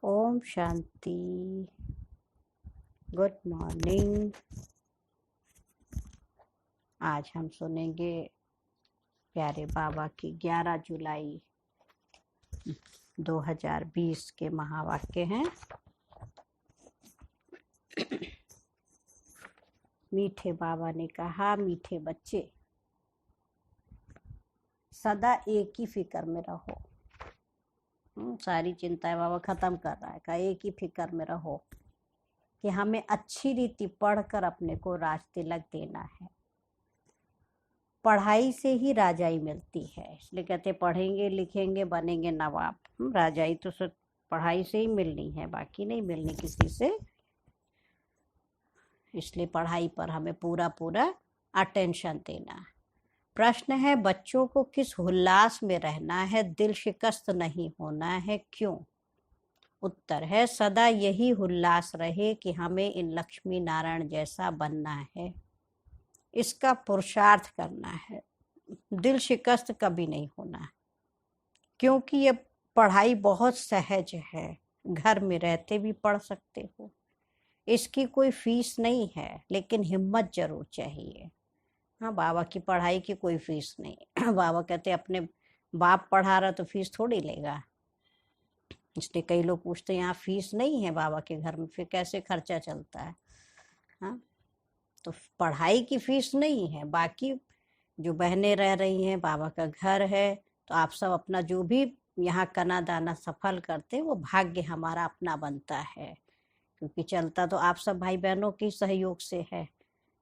Om Shanti. Good morning. आज हम सुनेंगे प्यारे बाबा की 11 जुलाई 2020 के महावाक्य हैं। मीठे बाबा ने कहा, मीठे बच्चे सदा एक ही फिक्र में रहो। सारी चिंताएं बाबा खत्म कर रहा है। कहा एक ही फिक्र में रहो कि हमें अच्छी रीति पढ़कर अपने को राज तिलक देना है। पढ़ाई से ही राजाई मिलती है, इसलिए कहते पढ़ेंगे लिखेंगे बनेंगे नवाब। राजाई तो सिर्फ पढ़ाई से ही मिलनी है, बाकी नहीं मिलनी किसी से। इसलिए पढ़ाई पर हमें पूरा अटेंशन देना। प्रश्न है, बच्चों को किस उल्लास में रहना है, दिल शिकस्त नहीं होना है, क्यों? उत्तर है, सदा यही उल्लास रहे कि हमें इन लक्ष्मी नारायण जैसा बनना है, इसका पुरुषार्थ करना है। दिल शिकस्त कभी नहीं होना, क्योंकि ये पढ़ाई बहुत सहज है। घर में रहते भी पढ़ सकते हो, इसकी कोई फीस नहीं है, लेकिन हिम्मत जरूर चाहिए। हाँ, बाबा की पढ़ाई की कोई फीस नहीं। बाबा कहते अपने बाप पढ़ा रहा तो फीस थोड़ी लेगा। इसलिए कई लोग पूछते हैं यहाँ फीस नहीं है बाबा के घर में, फिर कैसे खर्चा चलता है? हाँ, तो पढ़ाई की फीस नहीं है। बाकी जो बहनें रह रही हैं, बाबा का घर है, तो आप सब अपना जो भी यहाँ कना दाना सफल करते, वो भाग्य हमारा अपना बनता है, क्योंकि चलता तो आप सब भाई बहनों के सहयोग से है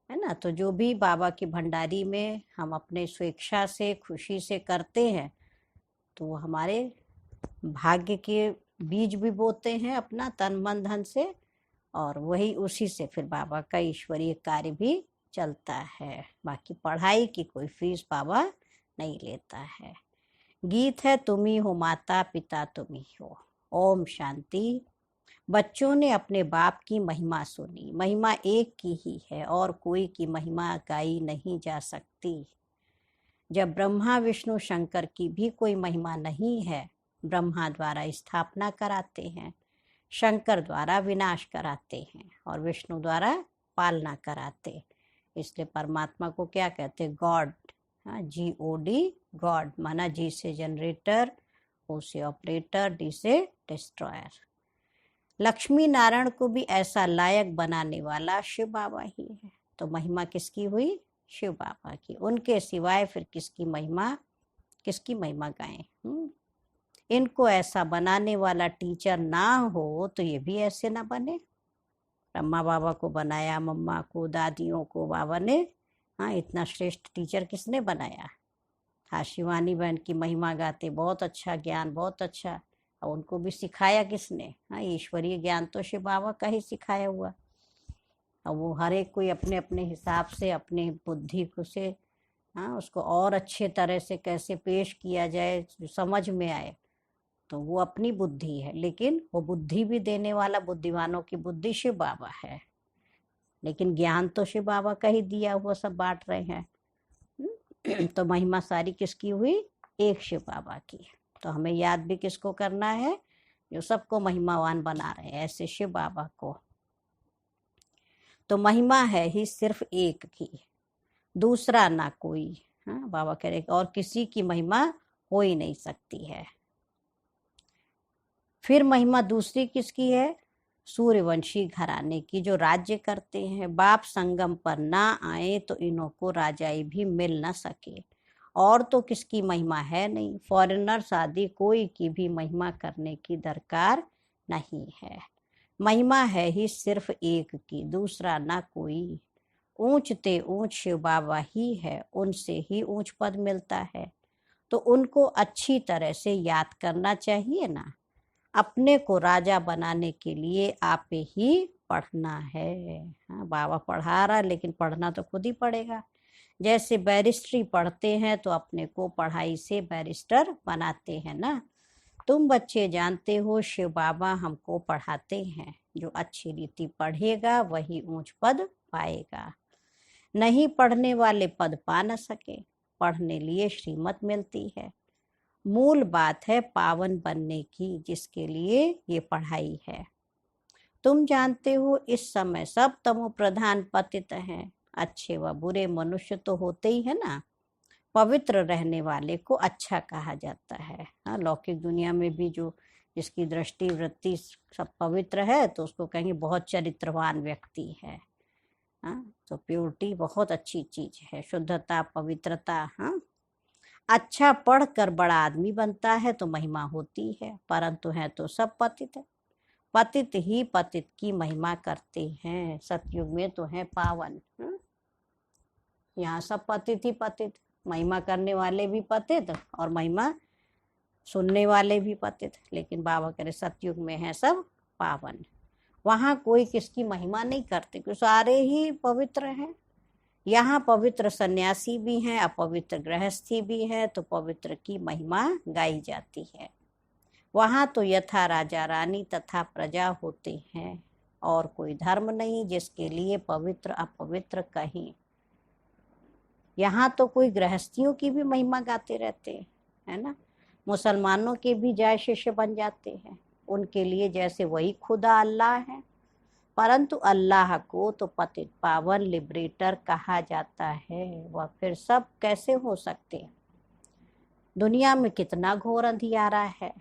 ना। तो जो भी बाबा की भंडारी में हम अपने स्वेच्छा से खुशी से करते हैं, तो वो हमारे भाग्य के बीज भी बोते हैं अपना तन मन धन से, और वही उसी से फिर बाबा का ईश्वरीय कार्य भी चलता है। बाकी पढ़ाई की कोई फीस बाबा नहीं लेता है। गीत है, तुम ही हो माता पिता तुम ही हो। ओम शांति। बच्चों ने अपने बाप की महिमा सुनी। महिमा एक की ही है और कोई की महिमा गाई नहीं जा सकती। जब ब्रह्मा विष्णु शंकर की भी कोई महिमा नहीं है, ब्रह्मा द्वारा स्थापना कराते हैं, शंकर द्वारा विनाश कराते हैं, और विष्णु द्वारा पालना कराते। इसलिए परमात्मा को क्या कहते? गॉड। GOD, गॉड माना जी से जनरेटर, O से ऑपरेटर, D से डिस्ट्रॉयर। लक्ष्मी नारायण को भी ऐसा लायक बनाने वाला शिव बाबा ही है। तो महिमा किसकी हुई? शिव बाबा की। उनके सिवाय फिर किसकी महिमा गाएं? इनको ऐसा बनाने वाला टीचर ना हो तो ये भी ऐसे ना बने। ब्रह्मा बाबा को बनाया, मम्मा को, दादियों को बाबा ने। हाँ, इतना श्रेष्ठ टीचर किसने बनाया? हाँ, शिवानी बहन की महिमा गाते, बहुत अच्छा ज्ञान, बहुत अच्छा। और उनको भी सिखाया किसने? हाँ, ईश्वरीय ज्ञान तो शिव बाबा का ही सिखाया हुआ। और वो हर एक कोई अपने अपने हिसाब से, अपने बुद्धि को से, हाँ, उसको और अच्छे तरह से कैसे पेश किया जाए जो समझ में आए, तो वो अपनी बुद्धि है। लेकिन वो बुद्धि भी देने वाला, बुद्धिमानों की बुद्धि शिव बाबा है, लेकिन ज्ञान तो शिव बाबा का ही दिया हुआ सब बांट रहे हैं। तो महिमा सारी किसकी हुई? एक शिव बाबा की। तो हमें याद भी किसको करना है? जो सबको महिमावान बना रहे हैं, ऐसे शिव बाबा को। तो महिमा है ही सिर्फ एक की, दूसरा ना कोई। हाँ, बाबा कह रहे और किसी की महिमा हो ही नहीं सकती है। फिर महिमा दूसरी किसकी है? सूर्यवंशी घराने की, जो राज्य करते हैं। बाप संगम पर ना आए तो इन्हों को राजाई भी मिल न सके। और तो किसकी महिमा है नहीं। फॉरेनर्स आदि कोई की भी महिमा करने की दरकार नहीं है। महिमा है ही सिर्फ एक की, दूसरा ना कोई। ऊंचते ऊंच शिव बाबा ही है, उनसे ही ऊंच पद मिलता है। तो उनको अच्छी तरह से याद करना चाहिए ना। अपने को राजा बनाने के लिए आप ही पढ़ना है। हाँ, बाबा पढ़ा रहा, लेकिन पढ़ना तो खुद ही पड़ेगा। जैसे बैरिस्ट्री पढ़ते हैं तो अपने को पढ़ाई से बैरिस्टर बनाते हैं ना। तुम बच्चे जानते हो शिव बाबा हमको पढ़ाते हैं, जो अच्छी रीति पढ़ेगा वही ऊंच पद पाएगा। नहीं पढ़ने वाले पद पा न सके, पढ़ने लिए श्रीमत मिलती है। मूल बात है पावन बनने की, जिसके लिए ये पढ़ाई है। तुम जानते हो इस समय सब तमो प्रधान पतित हैं। अच्छे व बुरे मनुष्य तो होते ही है ना। पवित्र रहने वाले को अच्छा कहा जाता है। हाँ, लौकिक दुनिया में भी जो जिसकी दृष्टि वृत्ति सब पवित्र है तो उसको कहेंगे बहुत चरित्रवान व्यक्ति है। हाँ, तो प्योरिटी बहुत अच्छी चीज है, शुद्धता, पवित्रता। हाँ, अच्छा पढ़कर बड़ा आदमी बनता है तो महिमा होती है, परंतु है तो सब पतित है। पतित ही पतित की महिमा करते हैं। सतयुग में तो है पावन। यहाँ सब पतित ही पतित, महिमा करने वाले भी पतित और महिमा सुनने वाले भी पतित। लेकिन बाबा कह रहे सतयुग में है सब पावन। वहाँ कोई किसकी महिमा नहीं करते क्योंकि सारे ही पवित्र हैं। यहाँ पवित्र सन्यासी भी हैं, अपवित्र गृहस्थी भी है, तो पवित्र की महिमा गाई जाती है। वहाँ तो यथा राजा रानी तथा प्रजा होते हैं, और कोई धर्म नहीं जिसके लिए पवित्र अपवित्र कहीं। यहाँ तो कोई गृहस्थियों की भी महिमा गाते रहते हैं, है ना। मुसलमानों के भी जय शिष्य बन जाते हैं, उनके लिए जैसे वही खुदा अल्लाह है। परंतु अल्लाह को तो पतित पावन लिबरेटर कहा जाता है। वह फिर सब कैसे हो सकते हैं। दुनिया में कितना घोर अंधियारा है।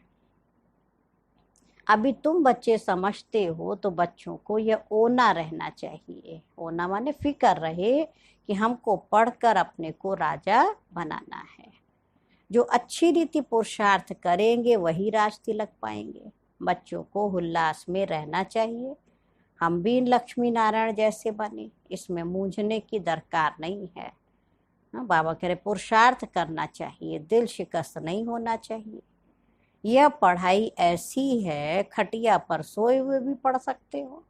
अभी तुम बच्चे समझते हो तो बच्चों को यह ओना रहना चाहिए। ओना माने फिक्र रहे कि हमको पढ़कर अपने को राजा बनाना है। जो अच्छी रीति पुरुषार्थ करेंगे वही राज तिलक पाएंगे। बच्चों को उल्लास में रहना चाहिए। हम भी लक्ष्मी नारायण जैसे बने, इसमें मूंझने की दरकार नहीं है। बाबा कह रहे पुरुषार्थ करना चाहिए, दिल शिकस्त नहीं होना चाहिए। यह पढ़ाई ऐसी है, खटिया पर सोए हुए भी पढ़ सकते हो।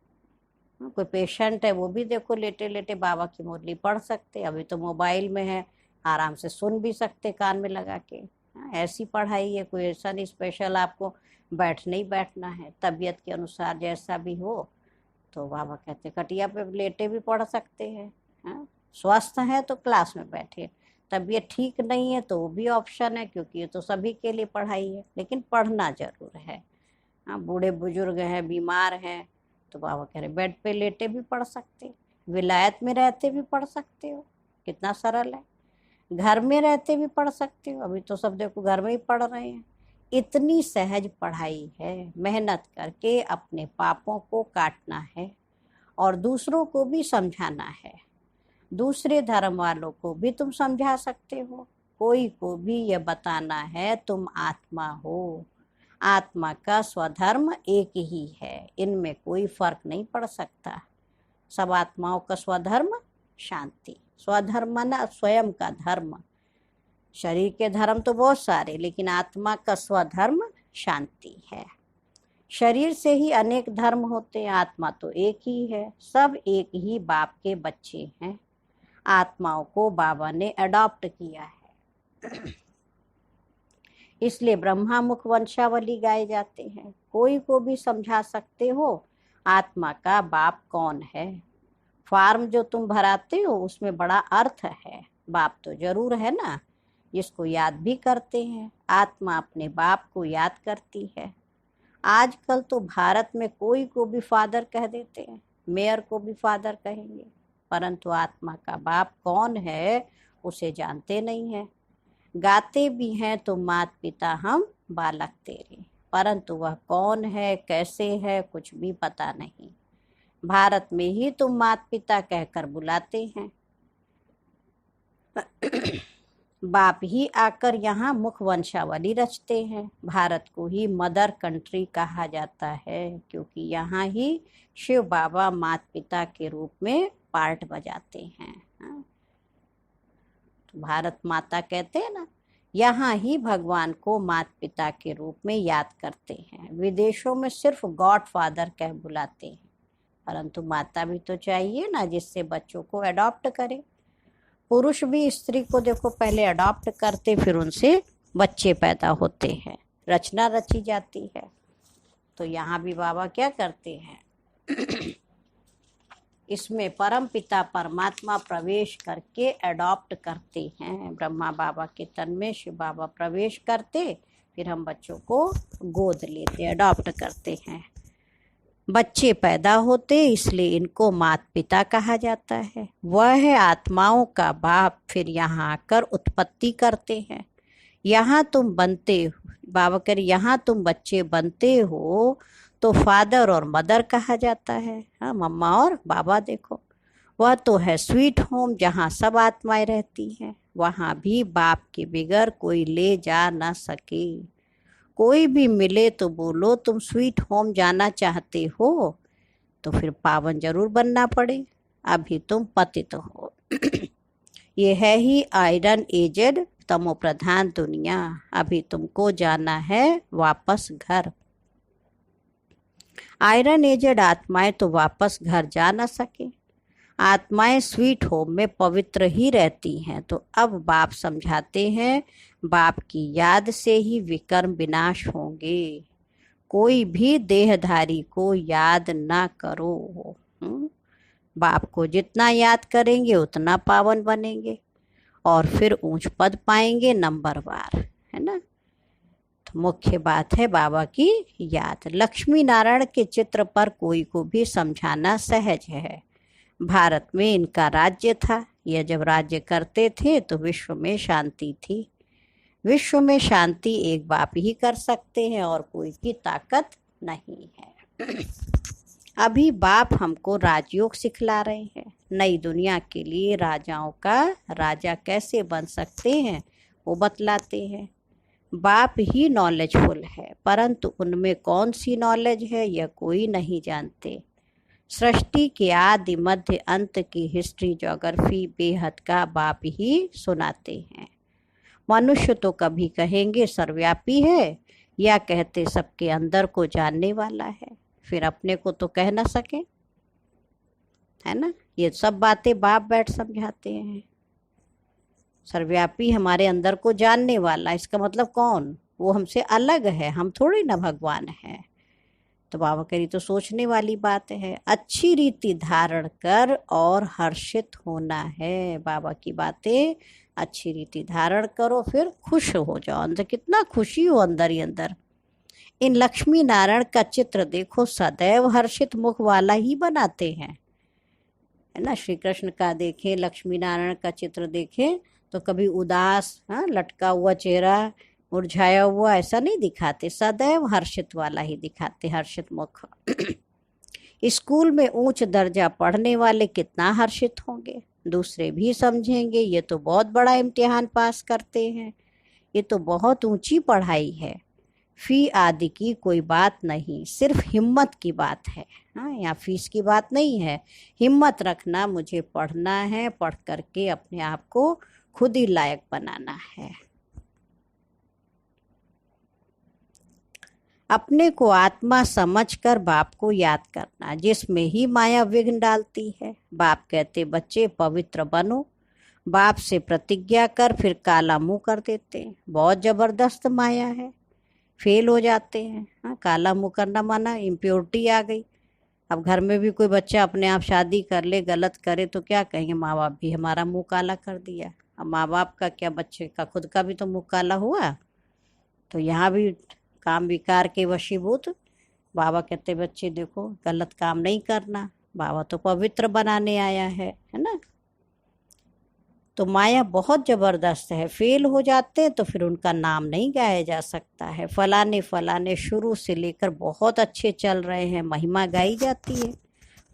कोई पेशेंट है वो भी देखो लेटे लेटे बाबा की मुरली पढ़ सकते। अभी तो मोबाइल में है, आराम से सुन भी सकते कान में लगा के। ऐसी पढ़ाई है, कोई ऐसा नहीं स्पेशल आपको नहीं बैठना है। तबीयत के अनुसार जैसा भी हो तो बाबा कहते खटिया पे लेटे भी पढ़ सकते हैं। स्वस्थ है तो क्लास में बैठे, तबीयत ठीक नहीं है तो वो भी ऑप्शन है, क्योंकि ये तो सभी के लिए पढ़ाई है, लेकिन पढ़ना जरूर है। बूढ़े बुजुर्ग हैं, बीमार हैं, तो बाबा कह रहे बेड पे लेटे भी पढ़ सकते, विलायत में रहते भी पढ़ सकते हो। कितना सरल है। घर में रहते भी पढ़ सकते हो। अभी तो सब देखो घर में ही पढ़ रहे हैं। इतनी सहज पढ़ाई है। मेहनत करके अपने पापों को काटना है और दूसरों को भी समझाना है। दूसरे धर्म वालों को भी तुम समझा सकते हो। कोई को भी यह बताना है तुम आत्मा हो। आत्मा का स्वधर्म एक ही है, इनमें कोई फर्क नहीं पड़ सकता। सब आत्माओं का स्वधर्म शांति। स्वधर्म माना स्वयं का धर्म। शरीर के धर्म तो बहुत सारे, लेकिन आत्मा का स्वधर्म शांति है। शरीर से ही अनेक धर्म होते हैं, आत्मा तो एक ही है। सब एक ही बाप के बच्चे हैं। आत्माओं को बाबा ने अडॉप्ट किया है। इसलिए ब्रह्मा मुख वंशावली गाए जाते हैं। कोई को भी समझा सकते हो आत्मा का बाप कौन है। फॉर्म जो तुम भराते हो उसमें बड़ा अर्थ है। बाप तो जरूर है ना, जिसको याद भी करते हैं। आत्मा अपने बाप को याद करती है। आजकल तो भारत में कोई को भी फादर कह देते हैं, मेयर को भी फादर कहेंगे, परंतु आत्मा का बाप कौन है उसे जानते नहीं है। गाते भी हैं तो मात पिता हम बालक तेरे, परंतु वह कौन है कैसे है कुछ भी पता नहीं। भारत में ही तुम मात पिता कहकर बुलाते हैं। बाप ही आकर यहाँ मुख वंशावली रचते हैं। भारत को ही मदर कंट्री कहा जाता है, क्योंकि यहाँ ही शिव बाबा मात पिता के रूप में पार्ट बजाते हैं। तो भारत माता कहते हैं ना, यहाँ ही भगवान को मात पिता के रूप में याद करते हैं। विदेशों में सिर्फ गॉड फादर कह बुलाते हैं, परंतु माता भी तो चाहिए ना, जिससे बच्चों को अडॉप्ट करे। पुरुष भी स्त्री को देखो पहले अडॉप्ट करते, फिर उनसे बच्चे पैदा होते हैं, रचना रची जाती है। तो यहाँ भी बाबा क्या करते हैं इसमें परम पिता परमात्मा प्रवेश करके अडॉप्ट करते हैं। ब्रह्मा बाबा के तन में शिव बाबा प्रवेश करते फिर हम बच्चों को गोद लेते, अडॉप्ट करते हैं। बच्चे पैदा होते इसलिए इनको माता पिता कहा जाता है। वह है आत्माओं का बाप। फिर यहाँ आकर उत्पत्ति करते हैं। यहाँ तुम बनते हो, बाबा कर यहाँ तुम बच्चे बनते हो तो फादर और मदर कहा जाता है। हाँ, मम्मा और बाबा देखो। वह तो है स्वीट होम जहाँ सब आत्माएं रहती हैं। वहाँ भी बाप के बिगर कोई ले जा ना सके। कोई भी मिले तो बोलो तुम स्वीट होम जाना चाहते हो, तो फिर पावन जरूर बनना पड़े। अभी तुम पतित हो। ये है ही आयरन एजेड तमो प्रधान दुनिया। अभी तुमको जाना है वापस घर। आयरन एजेड आत्माएं तो वापस घर जा न सके। आत्माएं स्वीट होम में पवित्र ही रहती हैं। तो अब बाप समझाते हैं, बाप की याद से ही विकर्म विनाश होंगे। कोई भी देहधारी को याद ना करो। बाप को जितना याद करेंगे उतना पावन बनेंगे और फिर ऊंच पद पाएंगे नंबरवार, है ना। तो मुख्य बात है बाबा की याद। लक्ष्मी नारायण के चित्र पर कोई को भी समझाना सहज है। भारत में इनका राज्य था। यह जब राज्य करते थे तो विश्व में शांति थी। विश्व में शांति एक बाप ही कर सकते हैं और कोई की ताकत नहीं है। अभी बाप हमको राजयोग सिखला रहे हैं। नई दुनिया के लिए राजाओं का राजा कैसे बन सकते हैं वो बतलाते हैं। बाप ही नॉलेजफुल है, परंतु उनमें कौन सी नॉलेज है यह कोई नहीं जानते। सृष्टि के आदि मध्य अंत की हिस्ट्री ज्योग्राफी बेहद का बाप ही सुनाते हैं। मनुष्य तो कभी कहेंगे सर्वव्यापी है या कहते सबके अंदर को जानने वाला है, फिर अपने को तो कह ना सके, है ना। ये सब बातें बाप बैठ समझाते हैं। सर्वव्यापी हमारे अंदर को जानने वाला, इसका मतलब कौन? वो हमसे अलग है, हम थोड़ी ना भगवान हैं। तो बाबा करी तो सोचने वाली बात है। अच्छी रीति धारण कर और हर्षित होना है। बाबा की बातें अच्छी रीति धारण करो फिर खुश हो जाओ। अंदर कितना खुशी हो अंदर ही अंदर। इन लक्ष्मी नारायण का चित्र देखो, सदैव हर्षित मुख वाला ही बनाते हैं, है ना। श्री कृष्ण का देखें, लक्ष्मी नारायण का चित्र देखें तो कभी उदास, हाँ, लटका हुआ चेहरा, मुरझाया हुआ ऐसा नहीं दिखाते। सदैव हर्षित वाला ही दिखाते, हर्षित मुख। स्कूल में उच्च दर्जा पढ़ने वाले कितना हर्षित होंगे, दूसरे भी समझेंगे ये तो बहुत बड़ा इम्तिहान पास करते हैं, ये तो बहुत ऊंची पढ़ाई है। फी आदि की कोई बात नहीं, सिर्फ हिम्मत की बात है। हाँ, यहाँ फीस की बात नहीं है। हिम्मत रखना, मुझे पढ़ना है, पढ़ करके अपने आप को खुद ही लायक बनाना है। अपने को आत्मा समझकर बाप को याद करना, जिसमें ही माया विघ्न डालती है। बाप कहते बच्चे पवित्र बनो। बाप से प्रतिज्ञा कर फिर काला मुंह कर देते हैं। बहुत जबरदस्त माया है, फेल हो जाते हैं। हाँ, काला मुंह करना माना इम्प्योरिटी आ गई। अब घर में भी कोई बच्चा अपने आप शादी कर ले, गलत करे तो क्या कहेंगे, माँ बाप भी हमारा मुंह काला कर दिया। अब माँ बाप का क्या, बच्चे का खुद का भी तो मुंह काला हुआ। तो यहाँ भी काम विकार के वशीभूत। बाबा कहते बच्चे देखो गलत काम नहीं करना, बाबा तो पवित्र बनाने आया है ना। तो माया बहुत जबरदस्त है। फेल हो जाते हैं तो फिर उनका नाम नहीं गाया जा सकता है। फलाने फलाने शुरू से लेकर बहुत अच्छे चल रहे हैं, महिमा गाई जाती है।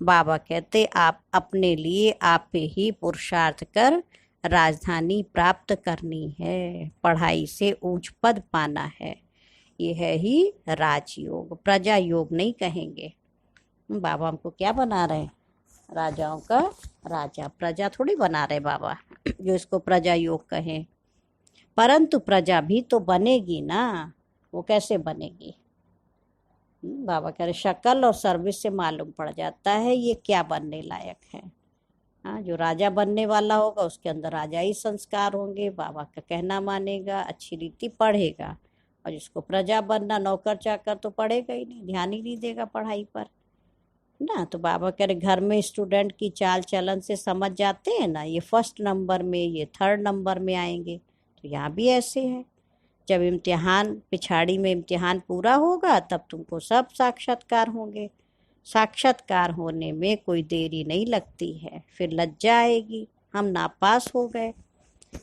बाबा कहते आप अपने लिए आप पे ही पुरुषार्थ कर राजधानी प्राप्त करनी है, पढ़ाई से ऊंच पद पाना है। ये है ही राजयोग, प्रजा योग नहीं कहेंगे। बाबा हमको क्या बना रहे हैं, राजाओं का राजा, प्रजा थोड़ी बना रहे बाबा जो इसको प्रजा योग कहें। परंतु प्रजा भी तो बनेगी ना, वो कैसे बनेगी? बाबा कह रहे शक्ल और सर्विस से मालूम पड़ जाता है ये क्या बनने लायक है। हाँ, जो राजा बनने वाला होगा उसके अंदर राजाई संस्कार होंगे, बाबा का कहना मानेगा, अच्छी रीति पढ़ेगा। और जिसको प्रजा बनना, नौकर चाकर, तो पढ़ेगा ही नहीं, ध्यान ही नहीं देगा पढ़ाई पर ना। तो बाबा कह रहे घर में स्टूडेंट की चाल चलन से समझ जाते हैं ना, ये फर्स्ट नंबर में, ये थर्ड नंबर में आएंगे। तो यहाँ भी ऐसे है, जब इम्तिहान पिछाड़ी में इम्तिहान पूरा होगा तब तुमको सब साक्षात्कार होंगे। साक्षात्कार होने में कोई देरी नहीं लगती है। फिर लज्जा आएगी, हम नापास हो गए।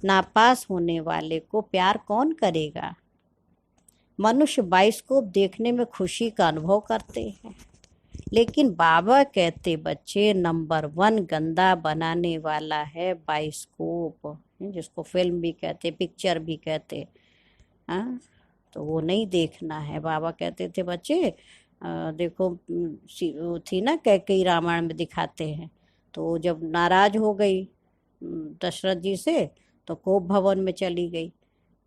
नापास होने वाले को प्यार कौन करेगा। मनुष्य बाइस्कोप देखने में खुशी का अनुभव करते हैं, लेकिन बाबा कहते बच्चे नंबर 1 गंदा बनाने वाला है बाइस्कोप, जिसको फिल्म भी कहते, पिक्चर भी कहते। हाँ, तो वो नहीं देखना है। बाबा कहते थे बच्चे देखो वो थी ना कैकेयी, रामायण में दिखाते हैं, तो जब नाराज हो गई दशरथ जी से तो कोप भवन में चली गई।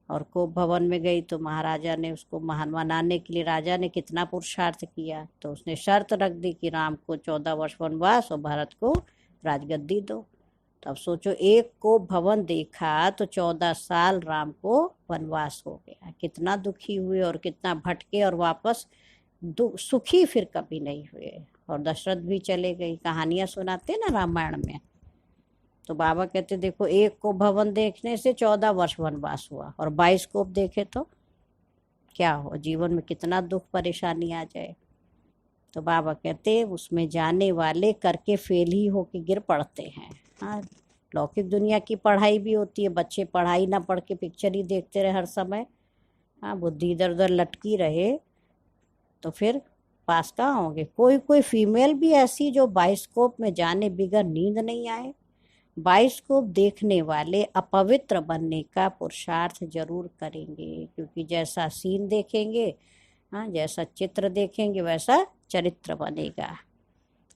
और कोप भवन में गई तो महाराजा ने उसको मनाने के लिए राजा ने कितना पुरुषार्थ किया, तो उसने शर्त रख दी कि राम को 14 वर्ष वनवास और भरत को राजगद्दी दो। तब सोचो, एक कोप भवन देखा तो 14 साल राम को वनवास हो गया। कितना दुखी हुए और कितना भटके और वापस सुखी फिर कभी नहीं हुए। और दशरथ भी चले गई। कहानियां सुनाते ना रामायण में। तो बाबा कहते देखो, एक को भवन देखने से 14 वर्ष वनवास हुआ, और 22 कोप देखे तो क्या हो, जीवन में कितना दुख परेशानी आ जाए। तो बाबा कहते उसमें जाने वाले करके फेल ही होके गिर पड़ते हैं। हाँ, लौकिक दुनिया की पढ़ाई भी होती है। बच्चे पढ़ाई ना पढ़ के पिक्चर ही देखते रहे हर समय, हाँ, बुद्धि इधर उधर लटकी रहे, तो फिर पास कहाँ होंगे। कोई कोई फीमेल भी ऐसी जो बाइस्कोप में जाने बिगर नींद नहीं आए। बाइस्कोप देखने वाले अपवित्र बनने का पुरुषार्थ जरूर करेंगे, क्योंकि जैसा सीन देखेंगे, हाँ, जैसा चित्र देखेंगे वैसा चरित्र बनेगा।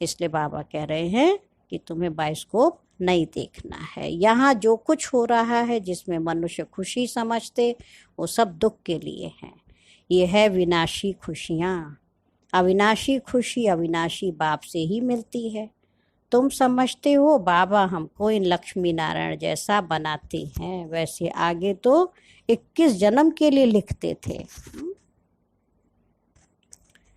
इसलिए बाबा कह रहे हैं कि तुम्हें बाइस्कोप नहीं देखना है। यहाँ जो कुछ हो रहा है जिसमें मनुष्य खुशी समझते, वो सब दुख के लिए है। ये है विनाशी खुशियाँ। अविनाशी खुशी अविनाशी बाप से ही मिलती है। तुम समझते हो बाबा हमको इन लक्ष्मी नारायण जैसा बनाते हैं, वैसे आगे तो 21 जन्म के लिए लिखते थे।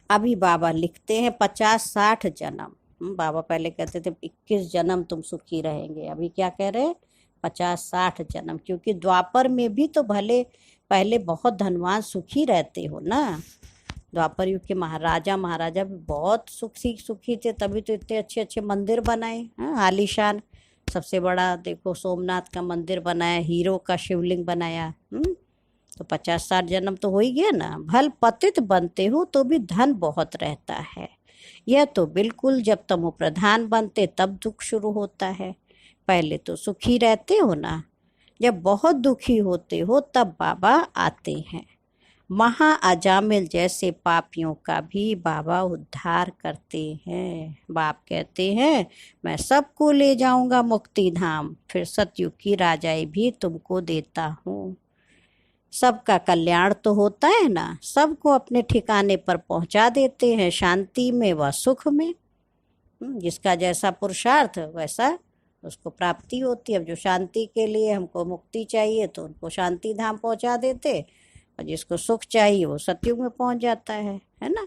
अभी बाबा लिखते हैं 50-60 जन्म। बाबा पहले कहते थे 21 जन्म तुम सुखी रहेंगे, अभी क्या कह रहे हैं 50-60 जन्म। क्योंकि द्वापर में भी तो भले पहले बहुत धनवान सुखी रहते हो ना। द्वापर युग के महाराजा महाराजा भी बहुत सुखी थे, तभी तो इतने अच्छे अच्छे मंदिर बनाए। हाँ, आलीशान, सबसे बड़ा देखो सोमनाथ का मंदिर बनाया, हीरो का शिवलिंग बनाया। तो 50-60 जन्म तो हो ही गया ना। भल पतित बनते हो तो भी धन बहुत रहता है। यह तो बिल्कुल जब तमो प्रधान बनते तब दुख शुरू होता है। पहले तो सुखी रहते हो ना, जब बहुत दुखी होते हो तब बाबा आते हैं। महा अजामिल जैसे पापियों का भी बाबा उद्धार करते हैं। बाप कहते हैं मैं सबको ले जाऊंगा मुक्ति धाम, फिर सतयुग की राजाई भी तुमको देता हूँ। सबका कल्याण तो होता है ना, सबको अपने ठिकाने पर पहुंचा देते हैं, शांति में व सुख में। जिसका जैसा पुरुषार्थ वैसा उसको प्राप्ति होती है। अब जो शांति के लिए हमको मुक्ति चाहिए तो उनको शांति धाम पहुंचा देते, और जिसको सुख चाहिए वो सतयुग में पहुंच जाता है ना।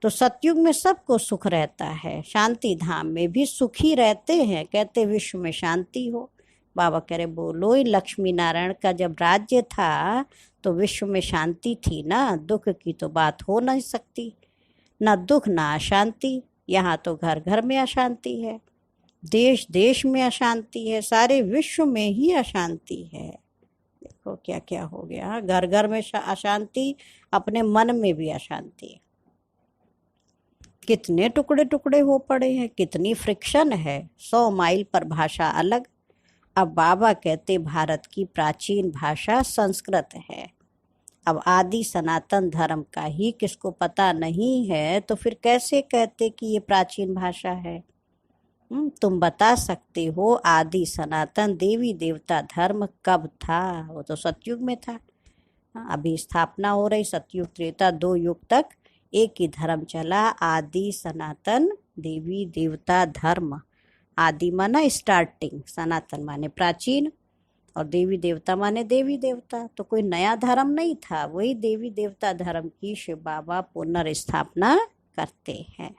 तो सतयुग में सबको सुख रहता है, शांति धाम में भी सुखी रहते हैं। कहते विश्व में शांति हो। बाबा कह रहे बोलो, लक्ष्मी नारायण का जब राज्य था तो विश्व में शांति थी ना। दुख की तो बात हो नहीं सकती, ना दुख ना अशांति। यहाँ तो घर घर में अशांति है, देश देश में अशांति है, सारे विश्व में ही अशांति है। देखो क्या क्या हो गया। घर घर में अशांति, अपने मन में भी अशांति। कितने टुकड़े टुकड़े हो पड़े हैं, कितनी फ्रिक्शन है। 100 माइल पर भाषा अलग। अब बाबा कहते भारत की प्राचीन भाषा संस्कृत है। अब आदि सनातन धर्म का ही किसको पता नहीं है, तो फिर कैसे कहते कि ये प्राचीन भाषा है। तुम बता सकते हो आदि सनातन देवी देवता धर्म कब था? वो तो सतयुग में था। अभी स्थापना हो रही, सतयुग त्रेता 2 युग तक एक ही धर्म चला, आदि सनातन देवी देवता धर्म। आदि माना स्टार्टिंग, सनातन माने प्राचीन, और देवी देवता माने देवी देवता। तो कोई नया धर्म नहीं था, वही देवी देवता धर्म की शिव बाबा पुनर्स्थापना करते हैं।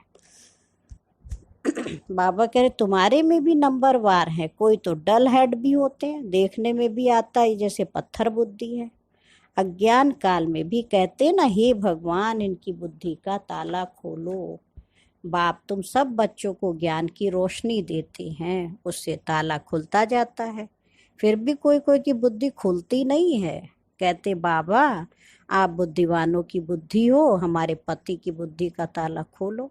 बाबा कह रहे तुम्हारे में भी नंबर वार है, कोई तो डल हेड भी होते हैं, देखने में भी आता है जैसे पत्थर बुद्धि है। अज्ञान काल में भी कहते ना, हे भगवान इनकी बुद्धि का ताला खोलो। बाप तुम सब बच्चों को ज्ञान की रोशनी देते हैं, उससे ताला खुलता जाता है। फिर भी कोई कोई की बुद्धि खुलती नहीं है। कहते बाबा आप बुद्धिवानों की बुद्धि हो, हमारे पति की बुद्धि का ताला खोलो।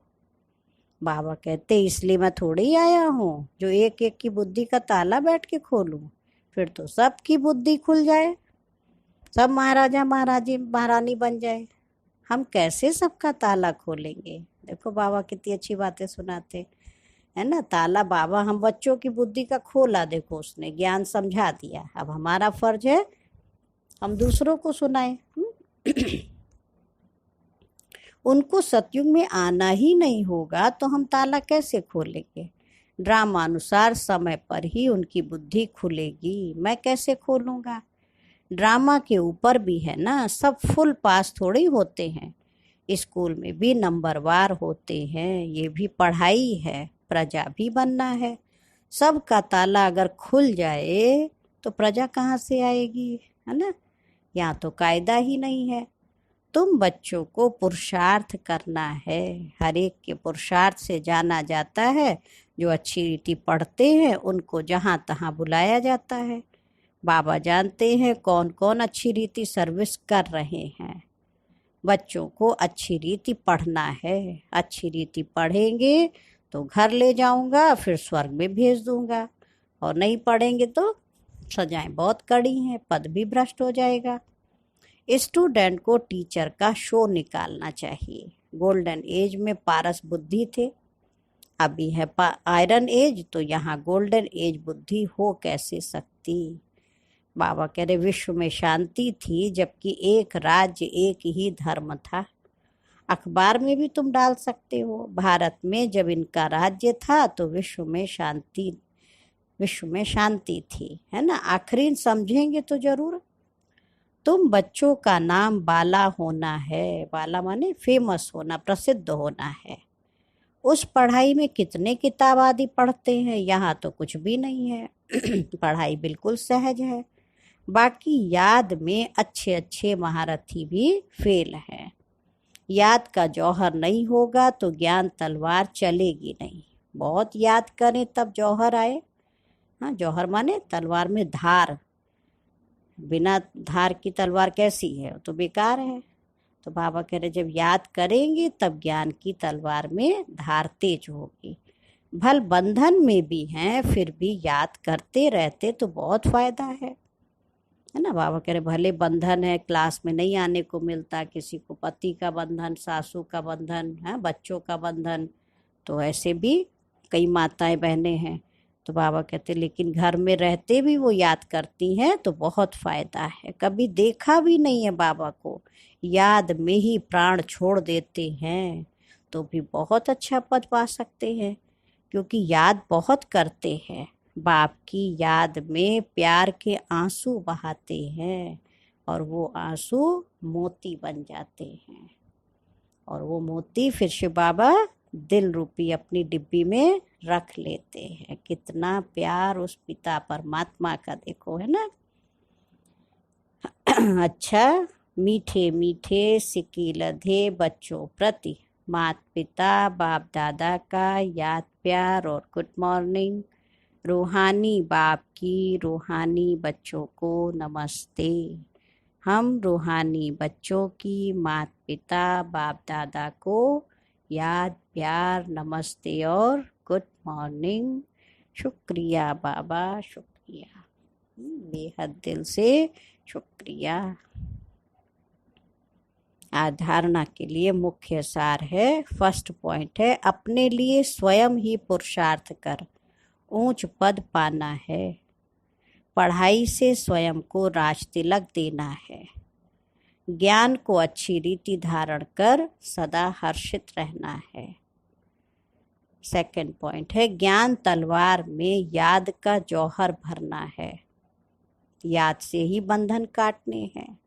बाबा कहते इसलिए मैं थोड़ी ही आया हूँ जो एक एक की बुद्धि का ताला बैठ के खोलूं, फिर तो सबकी बुद्धि खुल जाए, सब महाराजा महाराजी महारानी बन जाए। हम कैसे सबका ताला खोलेंगे? देखो बाबा कितनी अच्छी बातें सुनाते है ना। ताला बाबा हम बच्चों की बुद्धि का खोला, देखो उसने ज्ञान समझा दिया। अब हमारा फर्ज है हम दूसरों को सुनाए। उनको सतयुग में आना ही नहीं होगा तो हम ताला कैसे खोलेंगे? ड्रामा अनुसार समय पर ही उनकी बुद्धि खुलेगी, मैं कैसे खोलूंगा? ड्रामा के ऊपर भी है ना, सब फुल पास थोड़ी होते हैं। स्कूल में भी नंबरवार होते हैं, ये भी पढ़ाई है, प्रजा भी बनना है। सबका ताला अगर खुल जाए तो प्रजा कहाँ से आएगी, है ना। यहाँ तो कायदा ही नहीं है। तुम बच्चों को पुरुषार्थ करना है, हर एक के पुरुषार्थ से जाना जाता है। जो अच्छी रीति पढ़ते हैं उनको जहाँ तहाँ बुलाया जाता है। बाबा जानते हैं कौन कौन अच्छी रीति सर्विस कर रहे हैं। बच्चों को अच्छी रीति पढ़ना है, अच्छी रीति पढ़ेंगे तो घर ले जाऊंगा, फिर स्वर्ग में भेज दूंगा। और नहीं पढ़ेंगे तो सजाएं बहुत कड़ी हैं, पद भी भ्रष्ट हो जाएगा। स्टूडेंट को टीचर का शो निकालना चाहिए। गोल्डन एज में पारस बुद्धि थे, अभी है आयरन एज, तो यहाँ गोल्डन एज बुद्धि हो कैसे सकती? बाबा कह रहे विश्व में शांति थी जबकि एक राज्य एक ही धर्म था। अखबार में भी तुम डाल सकते हो, भारत में जब इनका राज्य था तो विश्व में शांति थी, है ना। आखिरी समझेंगे तो जरूर। तुम बच्चों का नाम बाला होना है, बाला माने फेमस होना, प्रसिद्ध होना है। उस पढ़ाई में कितने किताब आदि पढ़ते हैं, यहाँ तो कुछ भी नहीं है। पढ़ाई बिल्कुल सहज है। बाकी याद में अच्छे अच्छे महारथी भी फेल हैं। याद का जौहर नहीं होगा तो ज्ञान तलवार चलेगी नहीं। बहुत याद करें तब जौहर आए। हाँ, जौहर माने तलवार में धार, बिना धार की तलवार कैसी है, तो बेकार है। तो बाबा कह रहे जब याद करेंगे तब ज्ञान की तलवार में धार तेज होगी। भल बंधन में भी हैं फिर भी याद करते रहते तो बहुत फायदा है ना। बाबा कह रहे भले बंधन है, क्लास में नहीं आने को मिलता, किसी को पति का बंधन, सासू का बंधन है, बच्चों का बंधन, तो ऐसे भी कई माताएं बहनें हैं। तो बाबा कहते लेकिन घर में रहते भी वो याद करती हैं तो बहुत फायदा है। कभी देखा भी नहीं है बाबा को, याद में ही प्राण छोड़ देते हैं तो भी बहुत अच्छा पद पा सकते हैं, क्योंकि याद बहुत करते हैं। बाप की याद में प्यार के आंसू बहाते हैं और वो आंसू मोती बन जाते हैं। और वो मोती फिर शिव बाबा दिल रूपी अपनी डिब्बी में रख लेते हैं। कितना प्यार उस पिता परमात्मा का, देखो, है ना। अच्छा, मीठे मीठे सिक्की लधे बच्चों प्रति माता पिता बाप दादा का याद प्यार और गुड मॉर्निंग। रूहानी बाप की रूहानी बच्चों को नमस्ते। हम रूहानी बच्चों की माता पिता बाप दादा को याद प्यार नमस्ते और गुड मॉर्निंग। शुक्रिया बाबा, शुक्रिया, बेहद दिल से शुक्रिया। आधारणा के लिए मुख्य सार है, फर्स्ट पॉइंट है अपने लिए स्वयं ही पुरुषार्थ कर ऊंच पद पाना है। पढ़ाई से स्वयं को राज तिलक देना है। ज्ञान को अच्छी रीति धारण कर सदा हर्षित रहना है। सेकंड पॉइंट है ज्ञान तलवार में याद का जौहर भरना है। याद से ही बंधन काटने हैं।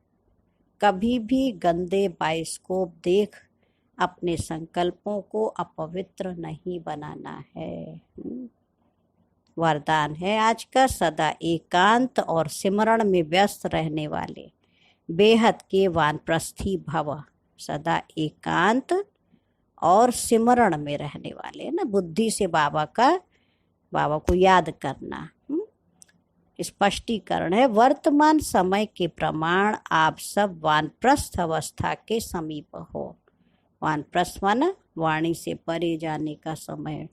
कभी भी गंदे बाइस्कोप देख अपने संकल्पों को अपवित्र नहीं बनाना है। वरदान है आज का, सदा एकांत और सिमरण में व्यस्त रहने वाले बेहद के वानप्रस्थी भव। सदा एकांत और सिमरण में रहने वाले, ना, बुद्धि से बाबा को याद करना। स्पष्टीकरण है, वर्तमान समय के प्रमाण आप सब वानप्रस्थ अवस्था के समीप हो। वानप्रस्थ माना वाणी से परे जाने का समय।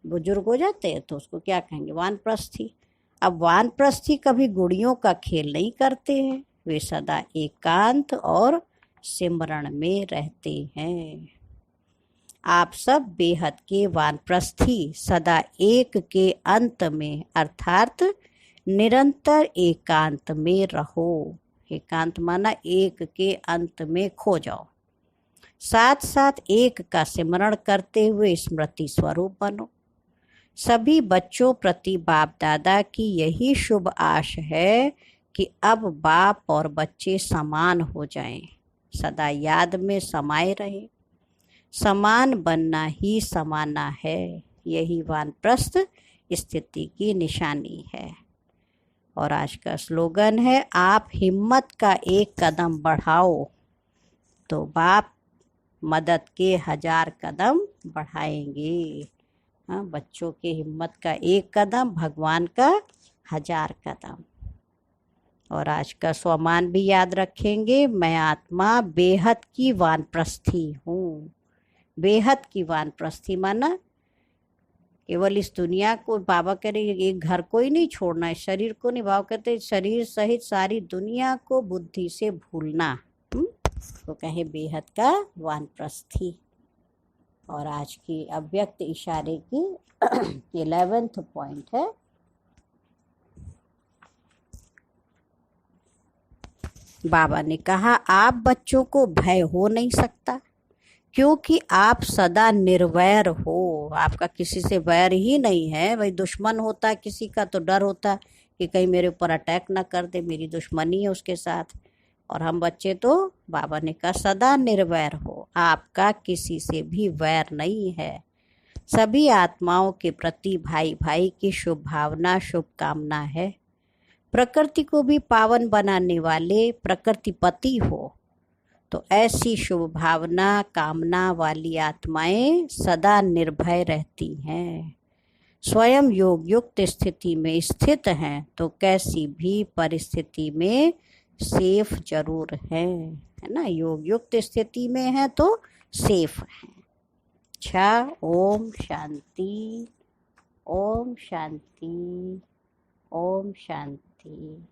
बुजुर्ग हो जाते हैं तो उसको क्या कहेंगे, वानप्रस्थी। अब वानप्रस्थी कभी गुड़ियों का खेल नहीं करते हैं, वे सदा एकांत और सिमरण में रहते हैं। आप सब बेहद के वानप्रस्थी सदा एक के अंत में अर्थात निरंतर एकांत में रहो। एकांत माना एक के अंत में खो जाओ। साथ साथ एक का सिमरण करते हुए स्मृति स्वरूप बनो। सभी बच्चों प्रति बाप दादा की यही शुभ आश है कि अब बाप और बच्चे समान हो जाएं, सदा याद में समाये रहे। समान बनना ही समाना है, यही वानप्रस्थ स्थिति की निशानी है। और आज का स्लोगन है, आप हिम्मत का एक कदम बढ़ाओ तो बाप मदद के 1000 कदम बढ़ाएंगे। हाँ, बच्चों के हिम्मत का एक कदम, भगवान का 1000 कदम। और आज का स्वमान भी याद रखेंगे, मैं आत्मा बेहद की वानप्रस्थी हूँ। बेहद की वानप्रस्थी माना केवल इस दुनिया को, बाबा कह रहे एक घर को ही नहीं छोड़ना है, शरीर को नहीं। बाबा कहते शरीर सहित सारी दुनिया को बुद्धि से भूलना, तो कहे बेहद का वानप्रस्थी। और आज की अव्यक्त इशारे की 11th पॉइंट है, बाबा ने कहा आप बच्चों को भय हो नहीं सकता क्योंकि आप सदा निर्वैर हो। आपका किसी से वैर ही नहीं है। भाई दुश्मन होता किसी का तो डर होता कि कहीं मेरे ऊपर अटैक ना कर दे, मेरी दुश्मनी है उसके साथ। और हम बच्चे तो बाबा ने कहा सदा निर्वैर हो, आपका किसी से भी वैर नहीं है। सभी आत्माओं के प्रति भाई भाई की शुभ भावना, शुभकामना है। प्रकृति को भी पावन बनाने वाले प्रकृतिपति हो, तो ऐसी शुभ भावना कामना वाली आत्माएं सदा निर्भय रहती हैं। स्वयं योग युक्त स्थिति में स्थित हैं तो कैसी भी परिस्थिति में सेफ जरूर है ना। योग युक्त स्थिति में है तो सेफ है। अच्छा, ओम शांति, ओम शांति, ओम शांति।